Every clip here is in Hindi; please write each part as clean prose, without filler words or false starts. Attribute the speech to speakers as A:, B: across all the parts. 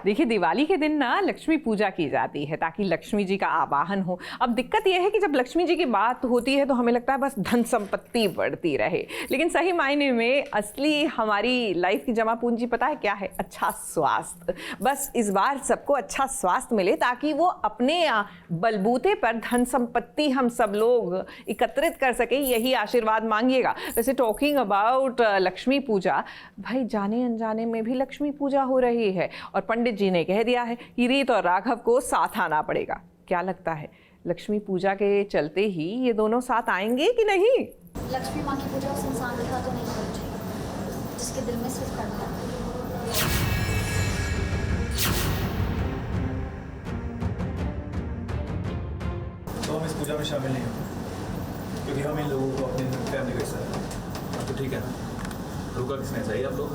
A: देखिए, दिवाली के दिन ना लक्ष्मी पूजा की जाती है ताकि लक्ष्मी जी का आवाहन हो। अब दिक्कत यह है कि जब लक्ष्मी जी की बात होती है तो हमें लगता है बस धन संपत्ति बढ़ती रहे, लेकिन सही मायने में असली हमारी लाइफ की जमा पूंजी पता है क्या है? अच्छा स्वास्थ्य। बस इस बार सबको अच्छा स्वास्थ्य मिले ताकि वो अपने बलबूते पर धन संपत्ति हम सब लोग एकत्रित कर सके, यही आशीर्वाद मांगिएगा। वैसे टॉकिंग अबाउट लक्ष्मी पूजा, भाई जाने अनजाने में भी लक्ष्मी पूजा हो रही है और पंडित जी ने कह दिया है कि रीत और राघव को साथ आना पड़ेगा। क्या लगता है, लक्ष्मी पूजा के चलते ही ये दोनों साथ आएंगे कि नहीं?
B: लक्ष्मी माँ की पूजा उस इंसान के साथ तो नहीं होनी चाहिए जिसके दिल में सिर्फ करना है।
C: तो हम इस पूजा में शामिल नहीं होंगे क्योंकि हम इन लोगों को अपनी फैमिली का हिस्सा है। तो ठीक है ना, रुका किसने चाहिए आप लोग?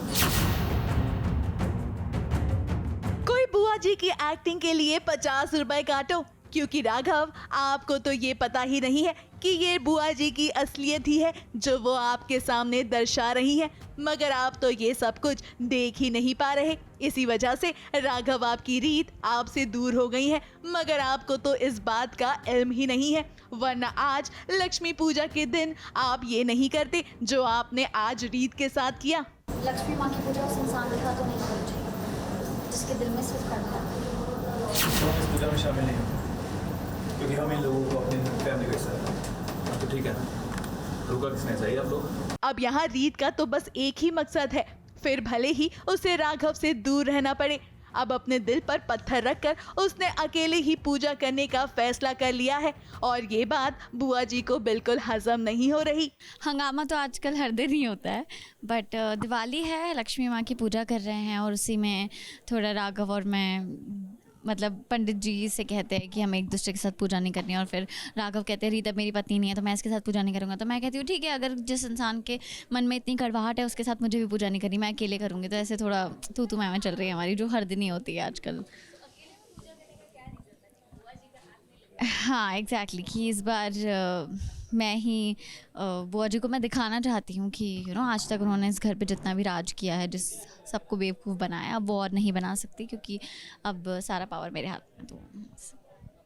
D: कोई बुआ जी की एक्टिंग के लिए 50 रुपए काटो, क्योंकि राघव आपको तो ये पता ही नहीं है कि ये बुआ जी की असलियत ही है जो वो आपके सामने दर्शा रही है, मगर आप तो ये सब कुछ देख ही नहीं पा रहे। इसी वजह से राघव आपकी रीत आपसे दूर हो गई है, मगर आपको तो इस बात का इल्म ही नहीं है, वरना आज लक्ष्मी पूजा के दिन आप ये नहीं करते जो आपने आज रीत के साथ किया।
B: लक्ष्मी माँ की पूजा उस इंसान के साथ तो नहीं होनी चाहिए जिसके दिल में सिर्फ करना है।
C: तो हम इस पूजा में शामिल नहीं होंगे क्योंकि हम इन लोगों को अपनी फैमिली का हिस्सा है। तो ठीक है ना, रुका किसने चाहिए आप लोग?
D: अब यहाँ रीत का तो बस एक ही मकसद है, फिर भले ही उसे राघव से दूर रहना पड़े। अब अपने दिल पर पत्थर रखकर उसने अकेले ही पूजा करने का फैसला कर लिया है और ये बात बुआ जी को बिल्कुल हजम नहीं हो रही।
E: हंगामा तो आजकल हर दिन ही होता है, बट दिवाली है, लक्ष्मी माँ की पूजा कर रहे हैं और उसी में थोड़ा राघव और मैं मतलब पंडित जी से कहते हैं कि हमें एक दूसरे के साथ पूजा नहीं करनी, और फिर राघव कहते हैं रीत अब मेरी पत्नी नहीं है तो मैं इसके साथ पूजा नहीं करूँगा। तो मैं कहती हूँ ठीक है, अगर जिस इंसान के मन में इतनी कड़वाहट है उसके साथ मुझे भी पूजा नहीं करनी, मैं अकेले करूँगी। तो ऐसे थोड़ा तू मैं चल रही है हमारी, जो हर दिन ही होती है आजकल। हाँ एग्जैक्टली, कि इस बार मैं ही बुआ जी को मैं दिखाना चाहती हूँ कि आज तक उन्होंने इस घर पे जितना भी राज किया है, जिस सबको बेवकूफ़ बनाया, अब वो और नहीं बना सकती क्योंकि अब सारा पावर मेरे हाथ में। तो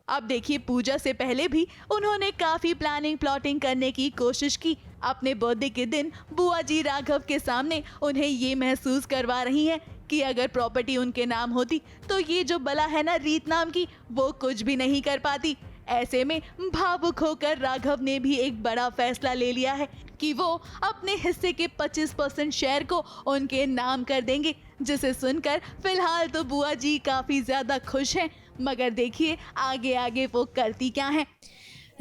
D: अब देखिए, पूजा से पहले भी उन्होंने काफी प्लानिंग प्लॉटिंग करने की कोशिश की। अपने बर्थडे के दिन बुआ जी राघव के सामने उन्हें ये महसूस करवा रही हैं कि अगर प्रॉपर्टी उनके नाम होती तो ये जो बला है ना रीत नाम की, वो कुछ भी नहीं कर पाती। ऐसे में भावुक होकर राघव ने भी एक बड़ा फैसला ले लिया है कि वो अपने हिस्से के 25% शेयर को उनके नाम कर देंगे, जिसे सुनकर फिलहाल तो बुआ जी काफी ज्यादा खुश हैं, मगर देखिए आगे आगे वो करती क्या है।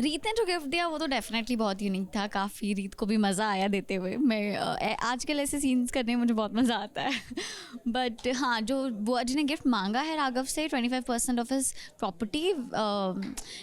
E: रीत ने जो गिफ्ट दिया वो तो डेफिनेटली बहुत यूनिक था, काफ़ी रीत को भी मज़ा आया देते हुए। मैं आजकल ऐसे सीन्स करने में मुझे बहुत मज़ा आता है बट हाँ, जो बुआ जी ने गिफ्ट मांगा है राघव से 25% ऑफ हिज प्रॉपर्टी,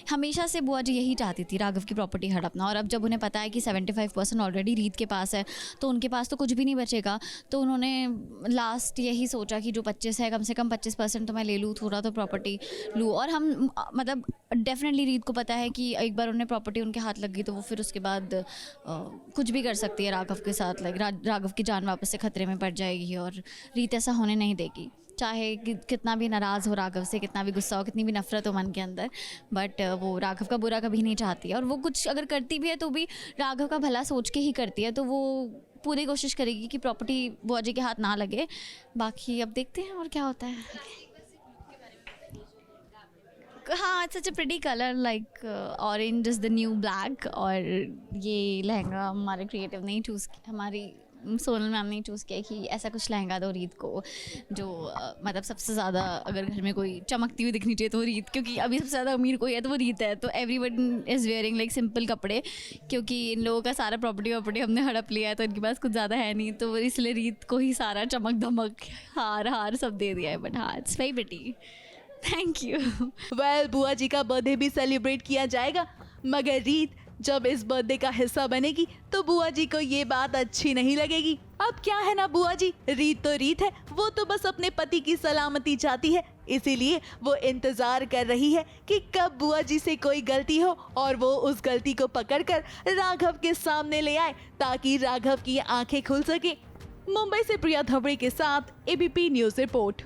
E: हमेशा से बुआ जी यही चाहती थी राघव की प्रॉपर्टी हड़पना, और अब जब उन्हें पता है कि 75% ऑलरेडी रीत के पास है तो उनके पास तो कुछ भी नहीं बचेगा। तो उन्होंने लास्ट यही सोचा कि जो 25 है, कम से कम 25% तो मैं ले लूँ, थोड़ा तो प्रॉपर्टी लूँ। और हम मतलब डेफिनेटली रीत को पता है कि एक बार उन्हें प्रॉपर्टी उनके हाथ लग गई तो वो फिर उसके बाद कुछ भी कर सकती है राघव के साथ। राघव की जान वापस से खतरे में पड़ जाएगी और रीत ऐसा होने नहीं देगी, चाहे कितना भी नाराज़ हो राघव से, कितना भी गुस्सा हो, कितनी भी नफरत हो मन के अंदर, बट वो राघव का बुरा कभी नहीं चाहती है। और वो कुछ अगर करती भी है तो भी राघव का भला सोच के ही करती है, तो वो पूरी कोशिश करेगी कि प्रॉपर्टी बुआ जी के हाथ ना लगे। बाकी अब देखते हैं और क्या होता है। हाँ, it's such a pretty colour, like orange is the new black. और ये लहंगा हमारे क्रिएटिव ने चूज़ किया, हमारी सोनल मैम ने चूज़ किया कि ऐसा कुछ लहंगा दो रीत को जो मतलब सबसे ज़्यादा अगर घर में कोई चमकती हुई दिखनी चाहिए तो रीत, क्योंकि अभी सबसे ज़्यादा अमीर कोई है तो वो रीत है। तो everyone is wearing like simple कपड़े, क्योंकि इन लोगों का सारा प्रॉपर्टी हमने हड़प लिया है तो इनके पास कुछ ज़्यादा है नहीं, तो इसलिए रीत को ही सारा चमक धमक हार सब दे दिया है। बट हाँ, it's very pretty, thank you.
D: Well, बुआ जी का बर्थडे भी सेलिब्रेट किया जाएगा, मगर रीत जब इस बर्थडे का हिस्सा बनेगी तो बुआ जी को ये बात अच्छी नहीं लगेगी। अब क्या है ना बुआ जी, रीत तो रीत है, वो तो बस अपने पति की सलामती चाहती है, इसीलिए वो इंतजार कर रही है कि कब बुआ जी से कोई गलती हो और वो उस गलती को पकड़कर राघव के सामने ले आए ताकि राघव की आंखें खुल सके। मुंबई से प्रिया धवड़े के साथ ABP news report.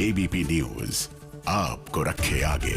F: ABP news आपको रखे आगे।